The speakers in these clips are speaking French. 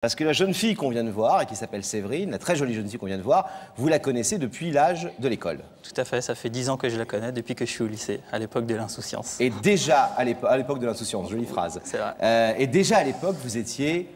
Parce que la jeune fille qu'on vient de voir, et qui s'appelle Séverine, la très jolie jeune fille qu'on vient de voir, vous la connaissez depuis l'âge de l'école. Tout à fait, ça fait 10 ans que je la connais, depuis que je suis au lycée, à l'époque de l'insouciance. Et déjà, à l'époque de l'insouciance, jolie phrase. C'est vrai. Et déjà à l'époque, vous étiez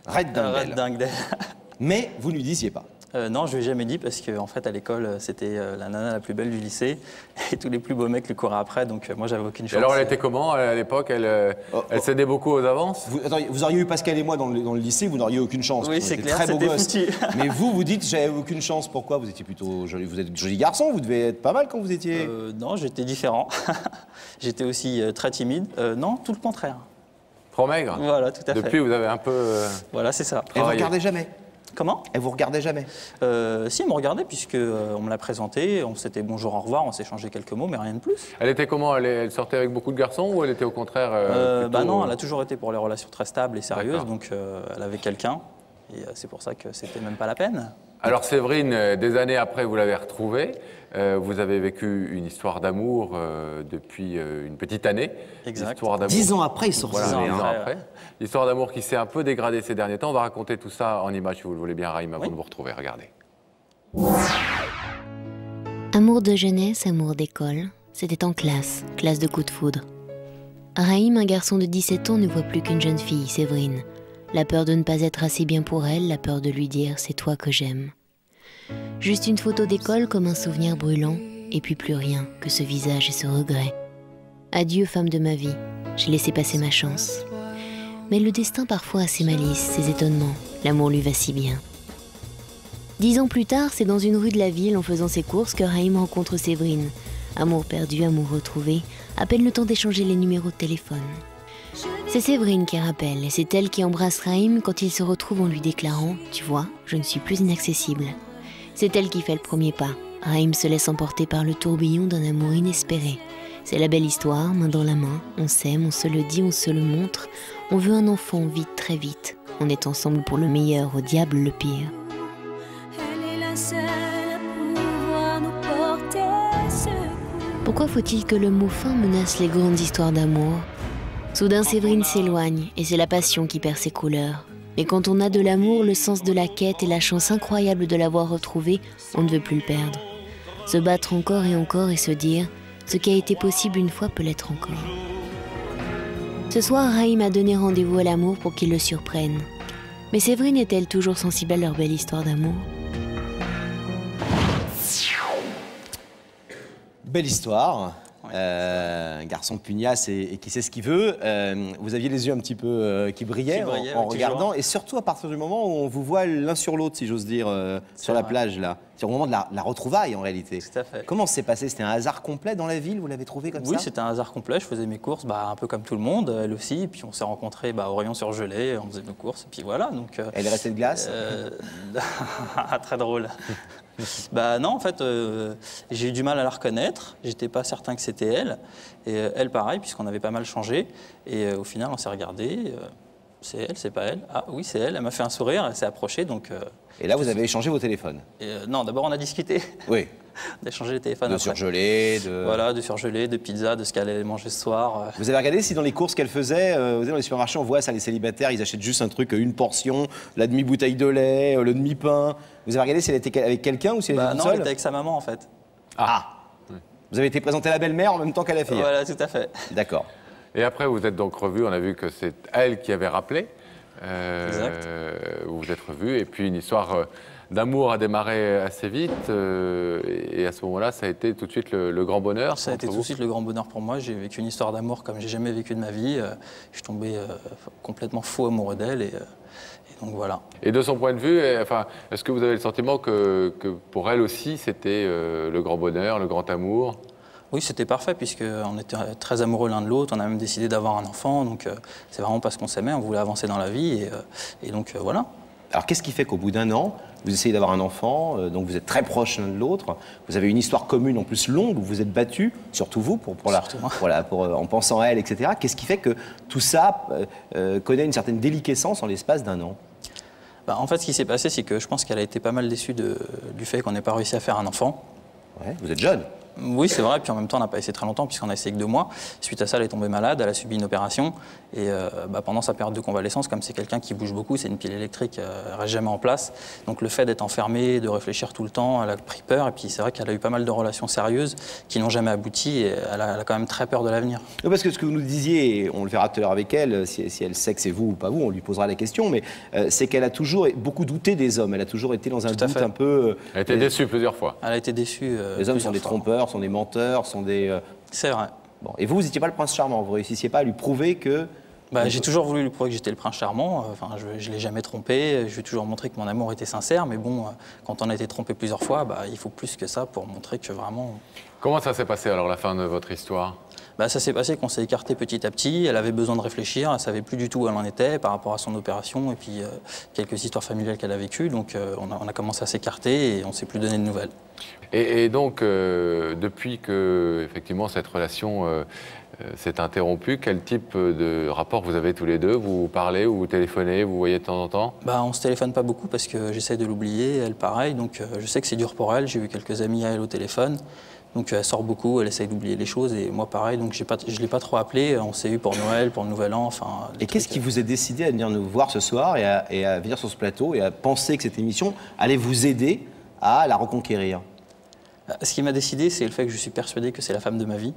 red dingue d'elle. Mais vous ne lui disiez pas. Non, je ne lui ai jamais dit parce qu'en fait, à l'école, c'était la nana la plus belle du lycée et tous les plus beaux mecs lui couraient après, donc moi, j'avais aucune chance. Et alors, elle était comment à l'époque? Elle cédait beaucoup aux avances? Vous auriez eu Pascal et moi dans le lycée, vous n'auriez eu aucune chance. Oui, c'est clair, c'était foutu. Mais vous dites, j'avais aucune chance. Pourquoi? Vous étiez plutôt joli. Vous êtes joli garçon, vous devez être pas mal quand vous étiez... Non, j'étais différent. J'étais aussi très timide. Non, tout le contraire. Trop maigre? Voilà, tout à fait. Depuis, vous avez un peu... Voilà, c'est ça. Et vous regardez jamais? Comment? Elle vous regardait jamais? Si, elle me regardait puisque on me l'a présenté, on s'était bonjour, au revoir, on s'est échangé quelques mots, mais rien de plus. Elle était comment? Elle sortait avec beaucoup de garçons ou elle était au contraire plutôt... Bah non, elle a toujours été pour les relations très stables et sérieuses, donc elle avait quelqu'un, et c'est pour ça que c'était même pas la peine. Alors Séverine, des années après, vous l'avez retrouvée. Vous avez vécu une histoire d'amour depuis une petite année. Exact. 10 ans après, ils sont Voilà, 10 ans après. après. L'histoire d'amour qui s'est un peu dégradée ces derniers temps. On va raconter tout ça en images, si vous le voulez bien, Raïm, avant de vous retrouver. Regardez. Amour de jeunesse, amour d'école, c'était en classe, classe de coup de foudre. Raïm, un garçon de 17 ans, ne voit plus qu'une jeune fille, Séverine. La peur de ne pas être assez bien pour elle, la peur de lui dire « c'est toi que j'aime ». Juste une photo d'école comme un souvenir brûlant, et puis plus rien que ce visage et ce regret. Adieu femme de ma vie, j'ai laissé passer ma chance. Mais le destin parfois a ses malices, ses étonnements, l'amour lui va si bien. 10 ans plus tard, c'est dans une rue de la ville, en faisant ses courses, que Raïm rencontre Séverine. Amour perdu, amour retrouvé, à peine le temps d'échanger les numéros de téléphone. C'est Séverine qui rappelle, et c'est elle qui embrasse Raïm quand ils se retrouvent en lui déclarant « Tu vois, je ne suis plus inaccessible ». C'est elle qui fait le premier pas. Raïm se laisse emporter par le tourbillon d'un amour inespéré. C'est la belle histoire, main dans la main, on s'aime, on se le dit, on se le montre. On veut un enfant vite, très vite. On est ensemble pour le meilleur, au diable le pire. Pourquoi faut-il que le mot fin menace les grandes histoires d'amour? Soudain Séverine s'éloigne, et c'est la passion qui perd ses couleurs. Mais quand on a de l'amour, le sens de la quête et la chance incroyable de l'avoir retrouvé, on ne veut plus le perdre. Se battre encore et se dire « ce qui a été possible une fois peut l'être encore ». Ce soir, Raïm a donné rendez-vous à l'amour pour qu'il le surprenne. Mais Séverine est-elle toujours sensible à leur belle histoire d'amour? Belle histoire. Un garçon pugnace et qui sait ce qu'il veut. Vous aviez les yeux un petit peu qui brillaient en regardant, et surtout à partir du moment où on vous voit l'un sur l'autre, si j'ose dire, sur la plage là. C'est au moment de la retrouvaille en réalité. Tout à fait. Comment s'est passé? C'était un hasard complet dans la ville? Vous l'avez trouvé comme ça? Oui, c'était un hasard complet. Je faisais mes courses, un peu comme tout le monde, elle aussi. Et puis on s'est rencontrés au rayon-sur-gelée, on faisait nos courses, et puis voilà. Donc, elle est restée de glace? Très drôle. Non, en fait, j'ai eu du mal à la reconnaître. J'étais pas certain que c'était elle. Et elle, pareil, puisqu'on avait pas mal changé. Et au final, on s'est regardé. C'est elle, c'est pas elle. Ah oui, c'est elle. Elle m'a fait un sourire, elle s'est approchée. Donc, et là, vous avez échangé vos téléphones? Non, d'abord, on a discuté. Oui. On a échangé les téléphones. De surgelés, de... Voilà, de surgelés, de pizza, de ce qu'elle allait manger ce soir. Vous avez regardé si dans les courses qu'elle faisait, dans les supermarchés, on voit ça, les célibataires, ils achètent juste un truc, une portion, la demi-bouteille de lait, le demi-pain. Vous avez regardé si elle était avec quelqu'un ou si elle était toute non, seule? elle était avec sa maman, en fait. Ah. Vous avez été présenté à la belle-mère en même temps qu'à la fille? Voilà, tout à fait. D'accord. Et après, vous êtes donc revus, on a vu que c'est elle qui avait rappelé. Exact. Vous vous êtes revus, et puis une histoire d'amour a démarré assez vite. Et à ce moment-là, ça a été tout de suite le grand bonheur. Ça a été tout de suite le grand bonheur pour moi. J'ai vécu une histoire d'amour comme j'ai jamais vécu de ma vie. Je suis tombé complètement fou amoureux d'elle. Et donc voilà. Et de son point de vue, est-ce que vous avez le sentiment que pour elle aussi, c'était le grand bonheur, le grand amour? Oui, c'était parfait puisqu'on était très amoureux l'un de l'autre. On a même décidé d'avoir un enfant. Donc c'est vraiment parce qu'on s'aimait, on voulait avancer dans la vie. Et donc voilà. Alors qu'est-ce qui fait qu'au bout d'un an, vous essayez d'avoir un enfant, donc vous êtes très proches l'un de l'autre, vous avez une histoire commune en plus longue, vous vous êtes battus, surtout vous, en pensant à elle, etc. Qu'est-ce qui fait que tout ça connaît une certaine déliquescence en l'espace d'un an? En fait, ce qui s'est passé, c'est que je pense qu'elle a été pas mal déçue du fait qu'on n'ait pas réussi à faire un enfant. Ouais, vous êtes jeune. Oui, c'est vrai. Puis en même temps, on n'a pas essayé très longtemps puisqu'on a essayé que 2 mois. Suite à ça, elle est tombée malade, elle a subi une opération. Et pendant sa période de convalescence, comme c'est quelqu'un qui bouge beaucoup, c'est une pile électrique, elle reste jamais en place. Donc le fait d'être enfermée, de réfléchir tout le temps, elle a pris peur. Et puis c'est vrai qu'elle a eu pas mal de relations sérieuses qui n'ont jamais abouti. Et elle a quand même très peur de l'avenir. Parce que ce que vous nous disiez, et on le verra tout à l'heure avec elle, si elle sait que c'est vous ou pas vous, on lui posera la question, mais c'est qu'elle a toujours beaucoup douté des hommes. Elle a toujours été dans un doute un peu... Elle a été déçue plusieurs fois. Elle a été déçue. Les hommes sont des trompeurs, sont des menteurs, sont des... C'est vrai. Bon. Et vous n'étiez pas le prince charmant, vous ne réussissiez pas à lui prouver que... J'ai toujours voulu lui prouver que j'étais le prince charmant. Enfin, je ne l'ai jamais trompé. Je lui ai toujours montré que mon amour était sincère. Mais bon, quand on a été trompé plusieurs fois, il faut plus que ça pour montrer que vraiment... Comment ça s'est passé alors, la fin de votre histoire? Ça s'est passé qu'on s'est écarté petit à petit. Elle avait besoin de réfléchir. Elle ne savait plus du tout où elle en était par rapport à son opération et puis quelques histoires familiales qu'elle a vécues. Donc on a commencé à s'écarter et on ne s'est plus donné de nouvelles. Et donc, depuis que effectivement cette relation s'est interrompue, quel type de rapport vous avez tous les deux? Vous parlez ou vous téléphonez, vous voyez de temps en temps? On ne se téléphone pas beaucoup parce que j'essaie de l'oublier, elle pareil. Donc je sais que c'est dur pour elle. J'ai eu quelques amis à elle au téléphone. Donc elle sort beaucoup, elle essaye d'oublier les choses et moi pareil, donc je ne l'ai pas trop appelé, on s'est eu pour Noël, pour le Nouvel An, enfin... Et qu'est-ce qui vous a décidé à venir nous voir ce soir et à venir sur ce plateau et à penser que cette émission allait vous aider à la reconquérir? Ce qui m'a décidé, c'est le fait que je suis persuadé que c'est la femme de ma vie,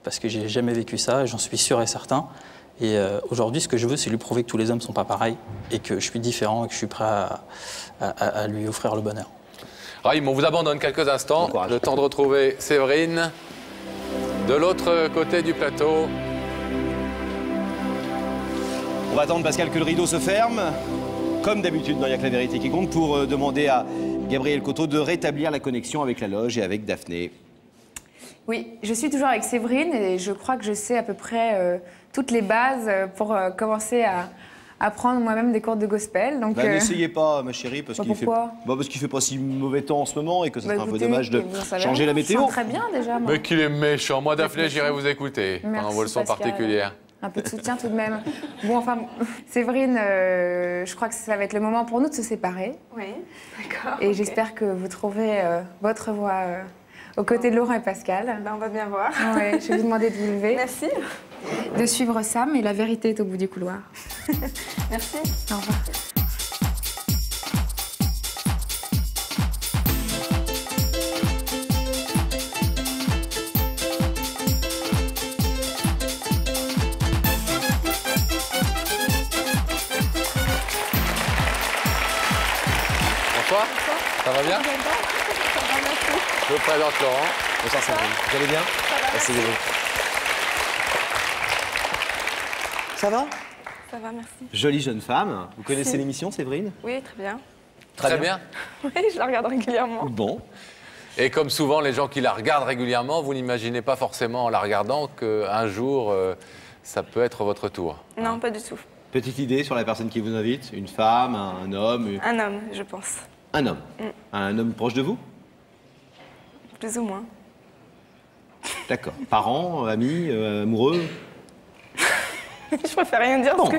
parce que j'ai jamais vécu ça, j'en suis sûr et certain. Et aujourd'hui, ce que je veux, c'est lui prouver que tous les hommes ne sont pas pareils et que je suis différent et que je suis prêt à lui offrir le bonheur. Raïm, on vous abandonne quelques instants, le temps de retrouver Séverine de l'autre côté du plateau. On va attendre, Pascal, que le rideau se ferme, comme d'habitude dans Il y a que la vérité qui compte, pour demander à Gabriel Coteau de rétablir la connexion avec la loge et avec Daphné. Oui, je suis toujours avec Séverine et je crois que je sais à peu près toutes les bases pour commencer à prendre moi-même des cours de gospel. Donc n'essayez pas, ma chérie, parce qu'il fait pas si mauvais temps en ce moment et que ça serait un peu dommage de changer la météo. Je sens très bien déjà, moi. Mais qu'il est méchant. Moi, Daphné, j'irai vous écouter pendant vos leçons particulières. Un peu de soutien tout de même. Bon, enfin, Séverine, je crois que ça va être le moment pour nous de se séparer. Oui, d'accord. Et j'espère que vous trouverez votre voie aux côtés de Laurent et Pascal. On va bien voir. Ouais, je vais vous demander de vous lever. Merci. De suivre Sam et la vérité est au bout du couloir. Merci. Au revoir. Bonsoir. Ça va bien? Je vous présente Laurent. Bonsoir Séverine. Vous allez bien? Asseyez-vous. Ça va? Ça va, merci. Jolie jeune femme. Vous connaissez l'émission, Séverine? Oui, très bien. Très bien. Oui, je la regarde régulièrement. Bon. Et comme souvent, les gens qui la regardent régulièrement, vous n'imaginez pas forcément en la regardant qu'un jour, ça peut être votre tour. Non, pas du tout. Petite idée sur la personne qui vous invite? Une femme, un homme? Un homme, je pense. Un homme. Un homme proche de vous? Plus ou moins. D'accord. Parents, amis, amoureux? Je préfère rien dire parce que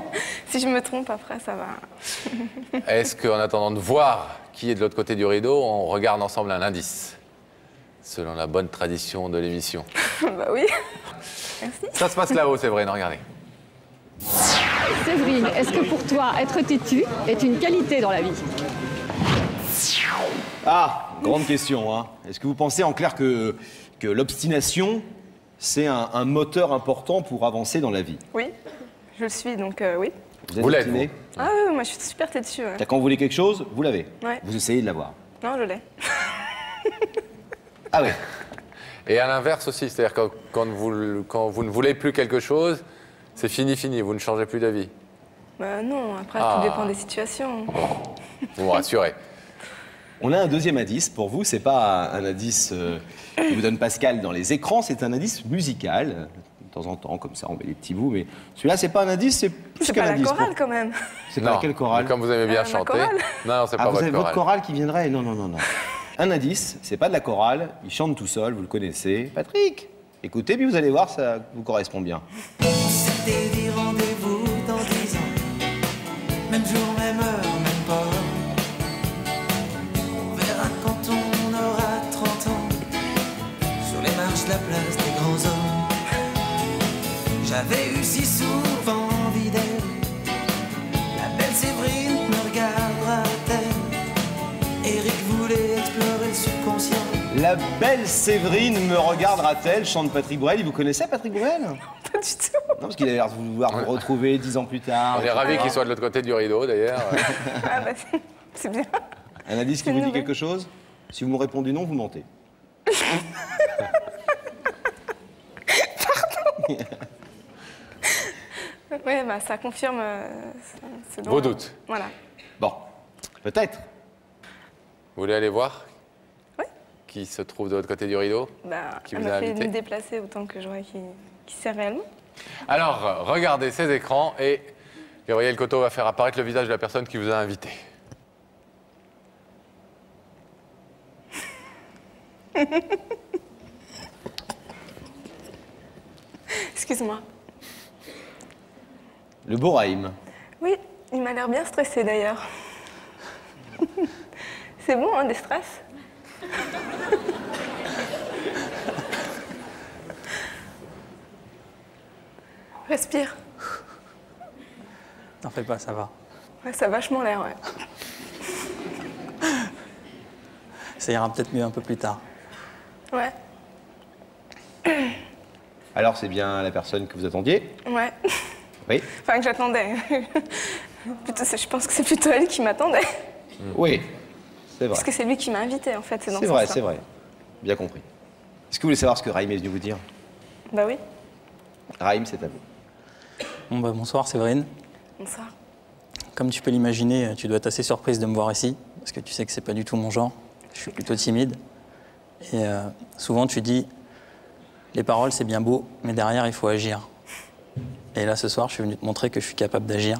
si je me trompe après, ça va. Est-ce qu'en attendant de voir qui est de l'autre côté du rideau, on regarde ensemble un indice, selon la bonne tradition de l'émission? Bah oui. Merci. Ça se passe là-haut, Séverine, regardez. Séverine, est-ce que pour toi, être têtu est une qualité dans la vie? Ah, grande question, hein. Est-ce que vous pensez en clair que l'obstination, c'est un moteur important pour avancer dans la vie? Oui, je le suis, donc oui. Vous l'êtes, obstiné? Ah oui, moi je suis super têtue. Ouais. Quand vous voulez quelque chose, vous l'avez. Ouais. Vous essayez de l'avoir. Non, je l'ai. Ah oui. Et à l'inverse aussi, c'est-à-dire que quand vous ne voulez plus quelque chose, c'est fini, vous ne changez plus d'avis. Bah non, après tout dépend des situations. Vous me rassurez. On a un deuxième indice pour vous, c'est pas un indice que vous donne Pascal dans les écrans, c'est un indice musical. De temps en temps, comme ça, on met des petits bouts, mais celui-là, c'est pas un indice, c'est plus qu'un indice. C'est pas la chorale quand même. C'est pas quelle chorale? Comme vous aimez bien la chanter. chorale. Non, c'est pas vous votre avez chorale. votre chorale qui viendrait? Non. Un indice, c'est pas de la chorale, il chante tout seul, vous le connaissez. Patrick, écoutez, puis vous allez voir, ça vous correspond bien. C'était dit rendez-vous dans 10 ans, même jour, même heure, même port. On verra quand on aura 30 ans, sur les J'avais eu si souvent envie d'elle. La belle Séverine me regardera-t-elle? Eric voulait explorer le subconscient. La belle Séverine me regardera-t-elle, chante Patrick Bruel. Vous connaissez Patrick Bruel? Pas du tout. Non, parce qu'il a l'air de vouloir vous retrouver 10 ans plus tard. On est ravis qu'il soit de l'autre côté du rideau, d'ailleurs. Ah bah, c'est bien. Un indice qui vous dit quelque chose? Si vous me répondez non, vous mentez. Oui, bah, ça confirme ce dont... Vos doutes. Voilà. Bon, peut-être. Vous voulez aller voir Oui. qui se trouve de l'autre côté du rideau? Bah, Qui elle vous a m'a fait invité me déplacer autant que je vois qui c'est réellement. Alors, regardez ces écrans et Gabriel Coteau va faire apparaître le visage de la personne qui vous a invité. Excuse-moi. Le beau Raïm. Oui, il m'a l'air bien stressé d'ailleurs. C'est bon, hein, des stress? Respire. T'en fais pas, ça va. Ouais, ça a vachement l'air, ouais. Ça ira peut-être mieux un peu plus tard. Ouais, Alors, c'est bien la personne que vous attendiez? ouais. Oui. Enfin, que j'attendais. Plutôt, je pense que c'est plutôt elle qui m'attendait. Oui, c'est vrai. Parce que c'est lui qui m'a invité, en fait. C'est dans ce C'est vrai, sens-là. c'est vrai. Bien compris. Est-ce que vous voulez savoir ce que Raïm est venu vous dire? Bah oui. Raïm, c'est à vous. Bon, bah, bonsoir Séverine. Bonsoir. Comme tu peux l'imaginer, tu dois être assez surprise de me voir ici, parce que tu sais que c'est pas du tout mon genre. Je suis plutôt timide. Et souvent tu dis, les paroles c'est bien beau, mais derrière il faut agir. Et là ce soir, je suis venu te montrer que je suis capable d'agir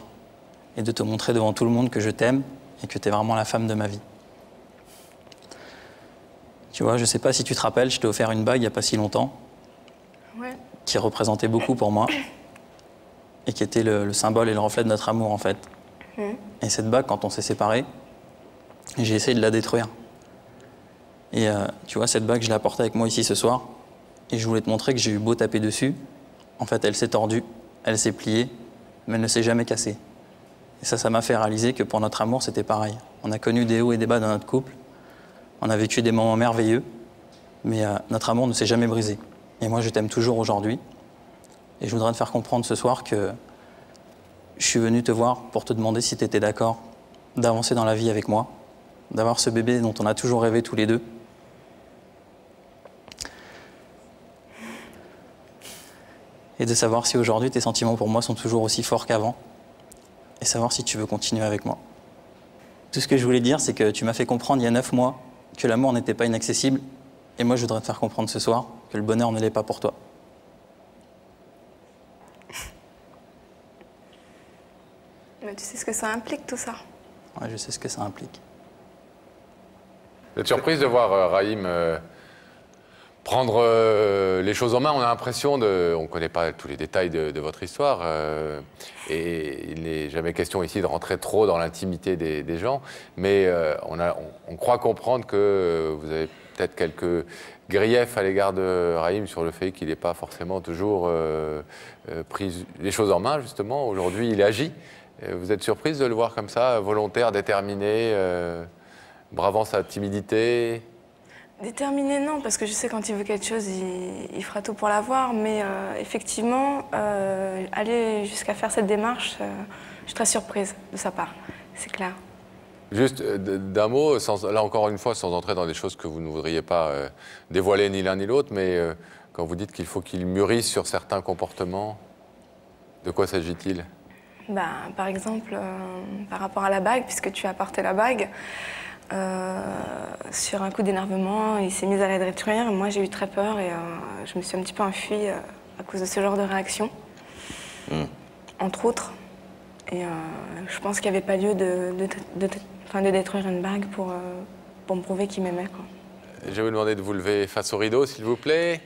et de te montrer devant tout le monde que je t'aime et que tu es vraiment la femme de ma vie. Tu vois, je sais pas si tu te rappelles, je t'ai offert une bague il y a pas si longtemps, Ouais. qui représentait beaucoup pour moi et qui était le symbole et le reflet de notre amour en fait. Et cette bague, quand on s'est séparés, j'ai essayé de la détruire. Et tu vois, cette bague, je l'ai apportée avec moi ici ce soir et je voulais te montrer que j'ai eu beau taper dessus, en fait elle s'est tordue, elle s'est pliée, mais elle ne s'est jamais cassée. Et ça m'a fait réaliser que pour notre amour, c'était pareil. On a connu des hauts et des bas dans notre couple, on a vécu des moments merveilleux, mais notre amour ne s'est jamais brisé. Et moi, je t'aime toujours aujourd'hui. Et je voudrais te faire comprendre ce soir que je suis venu te voir pour te demander si tu étais d'accord d'avancer dans la vie avec moi, d'avoir ce bébé dont on a toujours rêvé tous les deux. Et de savoir si aujourd'hui tes sentiments pour moi sont toujours aussi forts qu'avant. Et savoir si tu veux continuer avec moi. Tout ce que je voulais dire, c'est que tu m'as fait comprendre il y a 9 mois que l'amour n'était pas inaccessible. Et moi, je voudrais te faire comprendre ce soir que le bonheur ne l'est pas pour toi. Mais tu sais ce que ça implique, tout ça? Ouais, je sais ce que ça implique. Vous êtes surprise de voir Raïm prendre les choses en main? On a l'impression de... On ne connaît pas tous les détails de votre histoire. Et il n'est jamais question ici de rentrer trop dans l'intimité des gens. Mais on croit comprendre que vous avez peut-être quelques griefs à l'égard de Raïm sur le fait qu'il n'ait pas forcément toujours pris les choses en main, justement. Aujourd'hui, il agit. Vous êtes surprise de le voir comme ça, volontaire, déterminé, bravant sa timidité? Déterminé, non, parce que je sais quand il veut quelque chose, il fera tout pour l'avoir. Mais effectivement, aller jusqu'à faire cette démarche, je suis très surprise de sa part, c'est clair. Juste d'un mot, là encore une fois, sans entrer dans des choses que vous ne voudriez pas dévoiler ni l'un ni l'autre, mais quand vous dites qu'il faut qu'il mûrisse sur certains comportements, de quoi s'agit-il? Par exemple, par rapport à la bague, puisque tu as apporté la bague, sur un coup d'énervement, il s'est mis à la détruire. Moi, j'ai eu très peur et je me suis un petit peu enfuie à cause de ce genre de réaction, entre autres. Et je pense qu'il n'y avait pas lieu de détruire une bague pour me prouver qu'il m'aimait. Je vais vous demander de vous lever face au rideau, s'il vous plaît.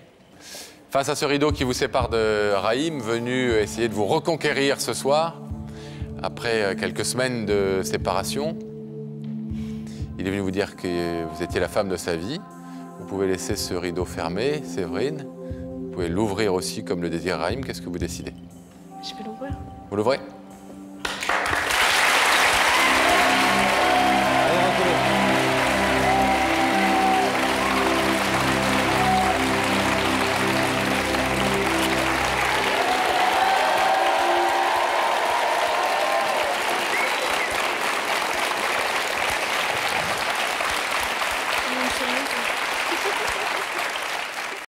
Face à ce rideau qui vous sépare de Raïm, venu essayer de vous reconquérir ce soir, après quelques semaines de séparation. Il est venu vous dire que vous étiez la femme de sa vie. Vous pouvez laisser ce rideau fermé, Séverine. Vous pouvez l'ouvrir aussi comme le désire Raïm. Qu'est-ce que vous décidez? Je peux l'ouvrir? Vous l'ouvrez?